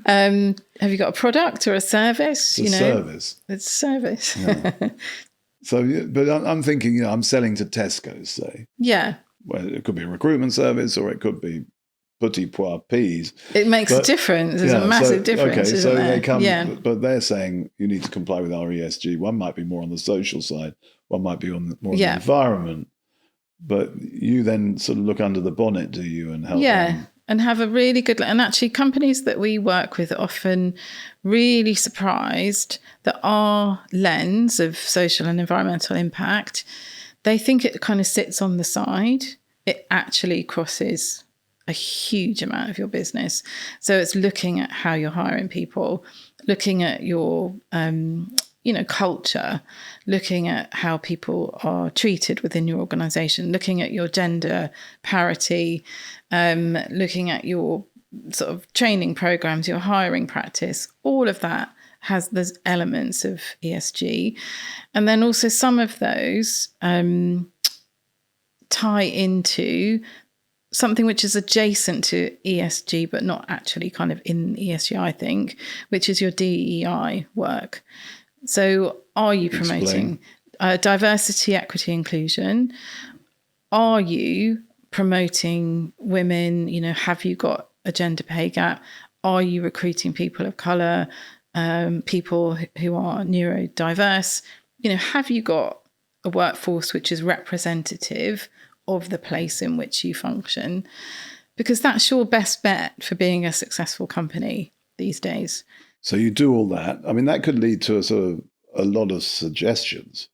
Have you got a product or a service? It's a service. It's a service. Yeah. So, but I'm thinking, I'm selling to Tesco's, say. Yeah. Well, it could be a recruitment service or it could be petit pois peas. It makes a difference. There's a massive difference, isn't there? They come, but they're saying you need to comply with our ESG. One might be more on the social side. One might be more on the environment. But you then sort of look under the bonnet, do you, and help them? And have a really good... And actually, companies that we work with are often really surprised that our lens of social and environmental impact, they think it kind of sits on the side. It actually crosses a huge amount of your business. So it's looking at how you're hiring people, looking at your... culture, looking at how people are treated within your organization, looking at your gender parity, looking at your sort of training programs, your hiring practice, all of that has those elements of ESG. And then also some of those tie into something which is adjacent to ESG, but not actually kind of in ESG, I think, which is your DEI work. So are you promoting diversity, equity, inclusion? Are you promoting women? Have you got a gender pay gap? Are you recruiting people of colour, people who are neurodiverse? Have you got a workforce which is representative of the place in which you function? Because that's your best bet for being a successful company these days. So you do all that. I mean, that could lead to a lot of suggestions.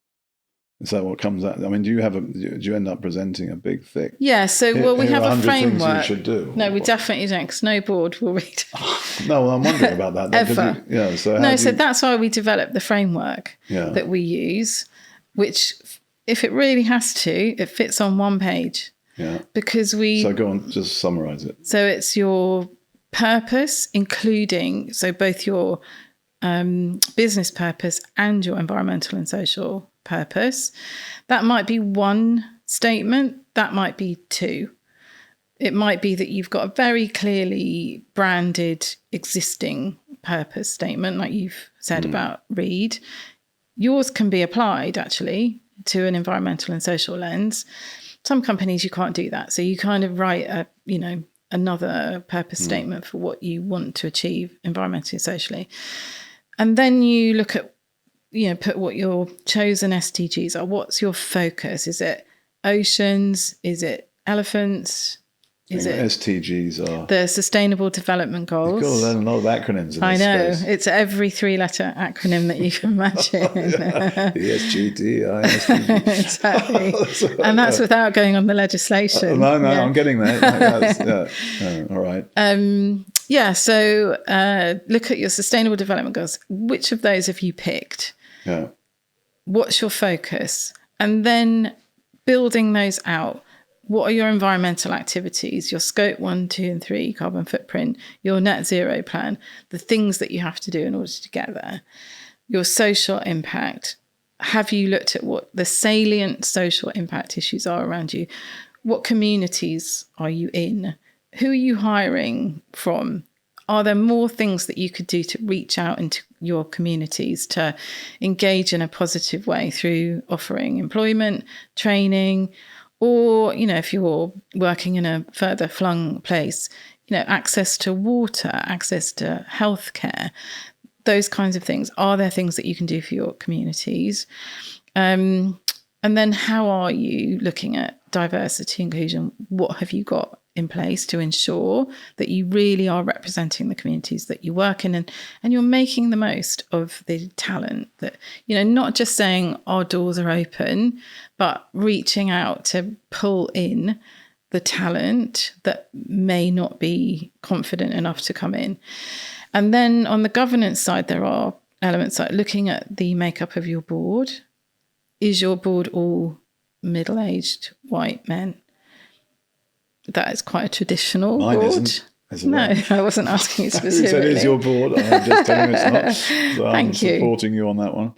Is that what comes out? I mean, do you end up presenting a big, thick? Yeah. So, we have a framework. Things you should do. No, we definitely don't. Because no board will read. No, I'm wondering about that. Ever. So that's why we developed the framework that we use, which, if it really has to, it fits on one page. Yeah. Because So go on, just summarise it. So it's your purpose, including both your business purpose and your environmental and social purpose. That might be one statement. That might be two. It might be that you've got a very clearly branded existing purpose statement, like you've said about Reed. Yours can be applied actually to an environmental and social lens. Some companies you can't do that, so you kind of write another purpose statement for what you want to achieve environmentally and socially. And then you look at, put what your chosen SDGs are. What's your focus? Is it oceans? Is it elephants? Is it SDGs are the Sustainable Development Goals? You've got to learn a lot of acronyms in this I know. space. It's every 3-letter acronym that you can imagine. ESG, SDG. Exactly. And that's without going on the legislation. No, I'm getting there. All right. So look at your Sustainable Development Goals. Which of those have you picked? Yeah. What's your focus? And then building those out. What are your environmental activities, your scope 1, 2, and 3 carbon footprint, your net zero plan, the things that you have to do in order to get there, your social impact. Have you looked at what the salient social impact issues are around you? What communities are you in? Who are you hiring from? Are there more things that you could do to reach out into your communities, to engage in a positive way through offering employment, training, or, if you're working in a further flung place, access to water, access to healthcare, those kinds of things. Are there things that you can do for your communities? And then how are you looking at diversity, inclusion? What have you got in place to ensure that you really are representing the communities that you work in, and you're making the most of the talent that, not just saying our doors are open, but reaching out to pull in the talent that may not be confident enough to come in. And then on the governance side, there are elements like looking at the makeup of your board. Is your board all middle-aged white men? That is quite a traditional Mine board. Isn't No, I wasn't asking you specifically. You said it's your board. I'm just telling you it's not. So Thank you. I'm supporting you on that one.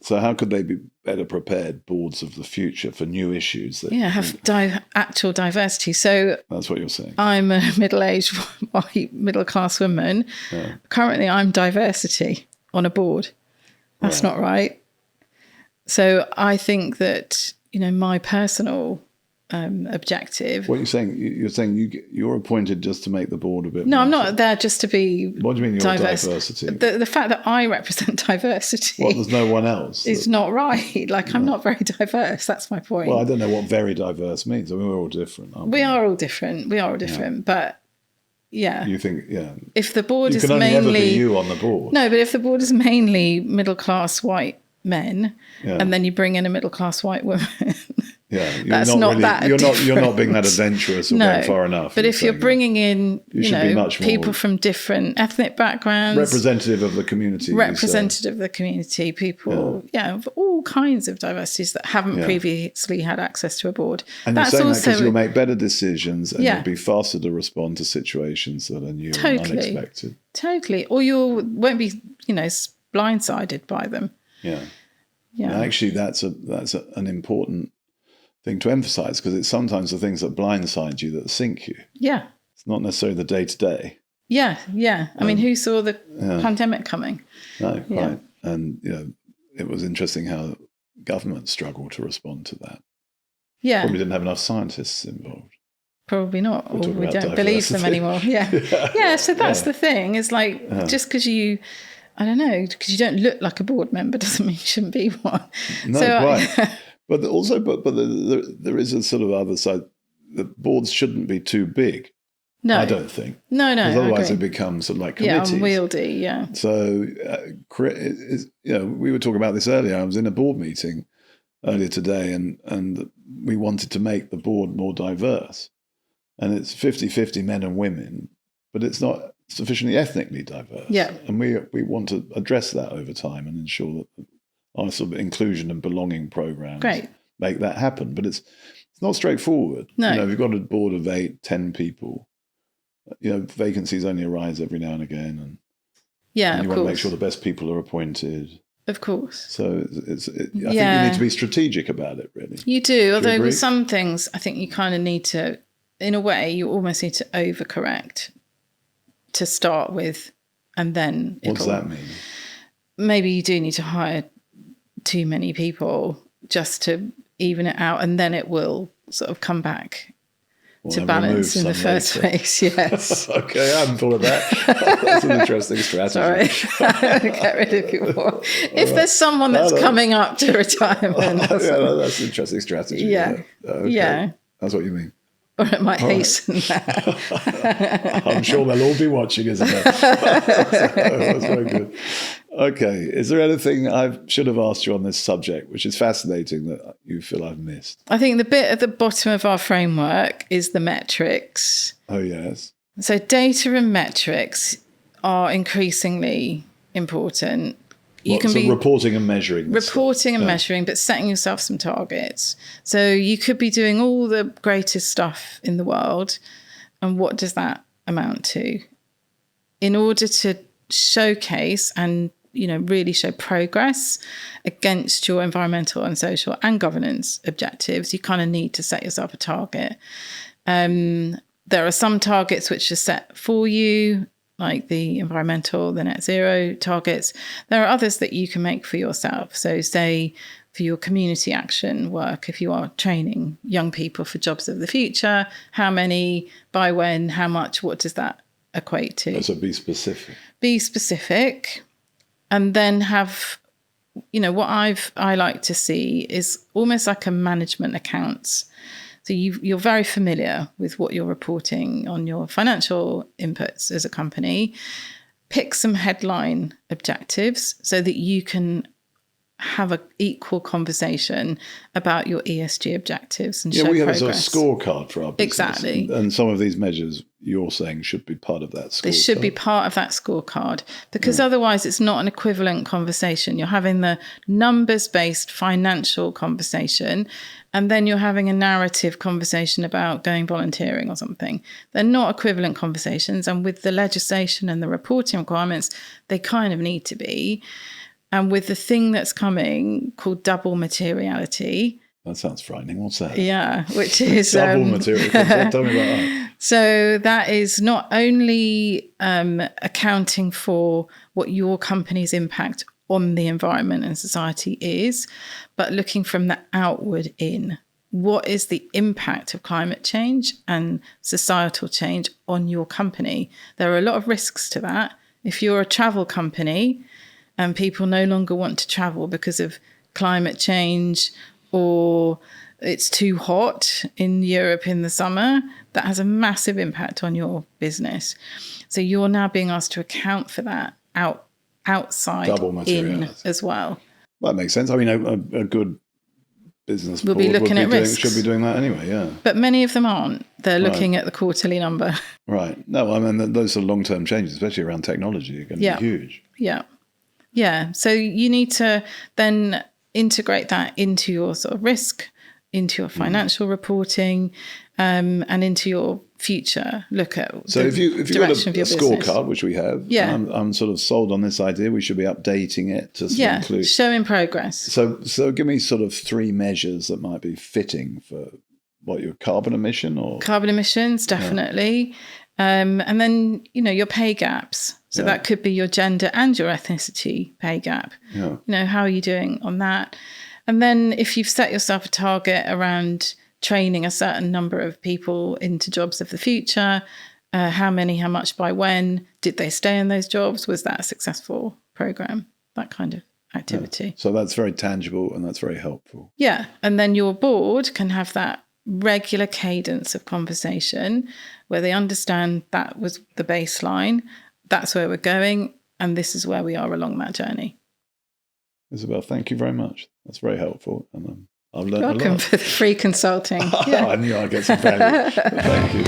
So how could they be better prepared, boards of the future, for new issues? Have actual diversity. So that's what you're saying. I'm a middle-aged white middle-class woman. Yeah. Currently, I'm diversity on a board. That's not right. So I think that, my personal objective. What you're saying? You're saying you're appointed just to make the board a bit. No, more I'm not there just to be. What do you mean your diverse. diversity? The fact that I represent diversity. Well, there's no one else. Is not right. Like, I'm not very diverse. That's my point. Well, I don't know what very diverse means. I mean, we're all different, aren't we? We are all different. But yeah. You think, if the board is can only mainly ever be you on the board. No, but if the board is mainly middle class white men, and then you bring in a middle class white woman. Yeah, that's not that. You're not being that adventurous or going far enough. But if you're bringing in, people from different ethnic backgrounds, representative of the community, of the community, people, of all kinds of diversities that haven't previously had access to a board. And that's you're saying also that because you'll make better decisions and you'll be faster to respond to situations that are new and unexpected. Totally, or you won't be, blindsided by them. Yeah. And actually, that's an important thing to emphasize, because it's sometimes the things that blindside you that sink you. Yeah. It's not necessarily the day-to-day. Yeah. I mean, who saw the pandemic coming? No, quite. And, it was interesting how government struggled to respond to that. Yeah. Probably didn't have enough scientists involved. Probably not, or we don't believe them anymore. Yeah. So that's the thing. It's like, just because you don't look like a board member doesn't mean you shouldn't be one. No, quite. But there is a sort of other side. The boards shouldn't be too big. No, I don't think. No. Because otherwise it becomes sort of like committees. Yeah, unwieldy. Yeah. So, we were talking about this earlier. I was in a board meeting earlier today, and we wanted to make the board more diverse, and it's 50-50 men and women, but it's not sufficiently ethnically diverse. Yeah. And we want to address that over time and ensure that our sort of inclusion and belonging programs make that happen. But it's not straightforward. No. We've got a board of 8-10 people. Vacancies only arise every now and again, and you want to make sure the best people are appointed. Of course. So I think you need to be strategic about it, really. You do, although with some things, I think you kind of need to, in a way, you almost need to overcorrect to start with, and then what does that mean? Maybe you do need to hire too many people just to even it out, and then it will sort of come back to balance in the first place. Yes. Okay, I hadn't thought of that. That's an interesting strategy. Sorry, get rid of people. If there's someone that's coming up to retirement. That's an interesting strategy. Yeah. Okay. Yeah. That's what you mean. Or it might hasten that. I'm sure they'll all be watching, Isabel. That's very good. Okay. Is there anything I should have asked you on this subject, which is fascinating, that you feel I've missed? I think the bit at the bottom of our framework is the metrics. Oh, yes. So data and metrics are increasingly important. You can be reporting and measuring. Measuring, but setting yourself some targets. So you could be doing all the greatest stuff in the world, and what does that amount to? In order to showcase and really show progress against your environmental and social and governance objectives, you kind of need to set yourself a target. There are some targets which are set for you, like the environmental, the net zero targets. There are others that you can make for yourself. So say for your community action work, if you are training young people for jobs of the future, how many, by when, how much, what does that equate to? So be specific. Be specific, and then have, what I like to see is almost like a management accounts. So you're very familiar with what you're reporting on your financial inputs as a company. Pick some headline objectives so that you can have an equal conversation about your ESG objectives and show progress. We have a sort of scorecard for our business. Exactly. And some of these measures you're saying should be part of that scorecard. They should be part of that scorecard, because otherwise it's not an equivalent conversation. You're having the numbers-based financial conversation, and then you're having a narrative conversation about going volunteering or something. They're not equivalent conversations, and with the legislation and the reporting requirements, they kind of need to be. And with the thing that's coming called double materiality. That sounds frightening. What's that? Yeah, which is... double materiality. Tell me about that. So that is not only accounting for what your company's impact on the environment and society is, but looking from the outward in. what is the impact of climate change and societal change on your company? There are a lot of risks to that. If you're a travel company and people no longer want to travel because of climate change, or it's too hot in Europe in the summer, that has a massive impact on your business. So you're now being asked to account for that outside in as well. That makes sense. I mean, a good business will be looking at risks. Should be doing that anyway, yeah. But many of them aren't. They're looking at the quarterly number. Right. No, I mean, those are long-term changes, especially around technology, are going to be huge. Yeah. Yeah. So you need to then integrate that into your sort of risk, into your financial reporting, and into your future look at so if you've got a scorecard, which we have, I'm sort of sold on this idea. We should be updating it to include showing progress. So give me sort of 3 measures that might be fitting for your carbon emissions, definitely. And then, your pay gaps. So that could be your gender and your ethnicity pay gap. Yeah. How are you doing on that? And then if you've set yourself a target around training a certain number of people into jobs of the future, how many, how much, by when, did they stay in those jobs? Was that a successful program? That kind of activity. Yeah. So that's very tangible and that's very helpful. Yeah. And then your board can have that regular cadence of conversation where they understand that was the baseline, that's where we're going, and this is where we are along that journey. Isabel, thank you very much. That's very helpful. And I've learned Welcome a lot. for the free consulting. Yeah. I knew I'd get some value. Thank you.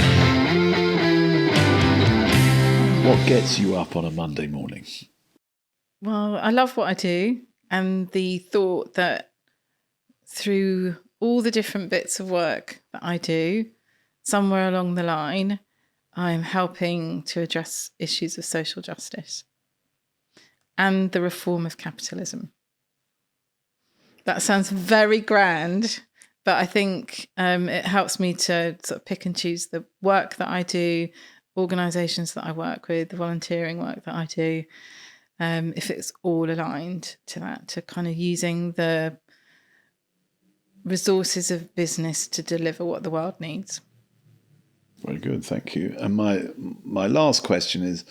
What gets you up on a Monday morning? Well, I love what I do, and the thought that through all the different bits of work that I do, somewhere along the line, I'm helping to address issues of social justice and the reform of capitalism. That sounds very grand, but I think it helps me to sort of pick and choose the work that I do, organisations that I work with, the volunteering work that I do, if it's all aligned to that, to kind of using the resources of business to deliver what the world needs. Very good, thank you. And my last question is,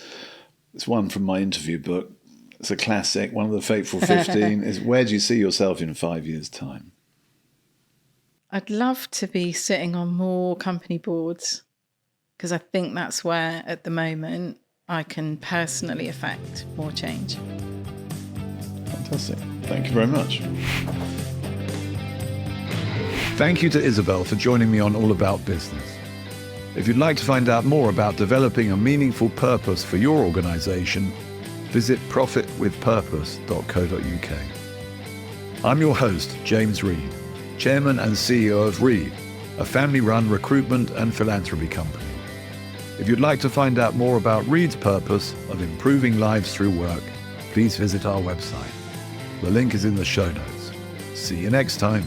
it's one from my interview book. It's a classic, one of the Fateful 15, is where do you see yourself in 5 years' time? I'd love to be sitting on more company boards, because I think that's where, at the moment, I can personally affect more change. Fantastic. Thank you very much. Thank you to Isabel for joining me on All About Business. If you'd like to find out more about developing a meaningful purpose for your organisation, visit profitwithpurpose.co.uk. I'm your host, James Reed, Chairman and CEO of Reed, a family-run recruitment and philanthropy company. If you'd like to find out more about Reed's purpose of improving lives through work, please visit our website. The link is in the show notes. See you next time.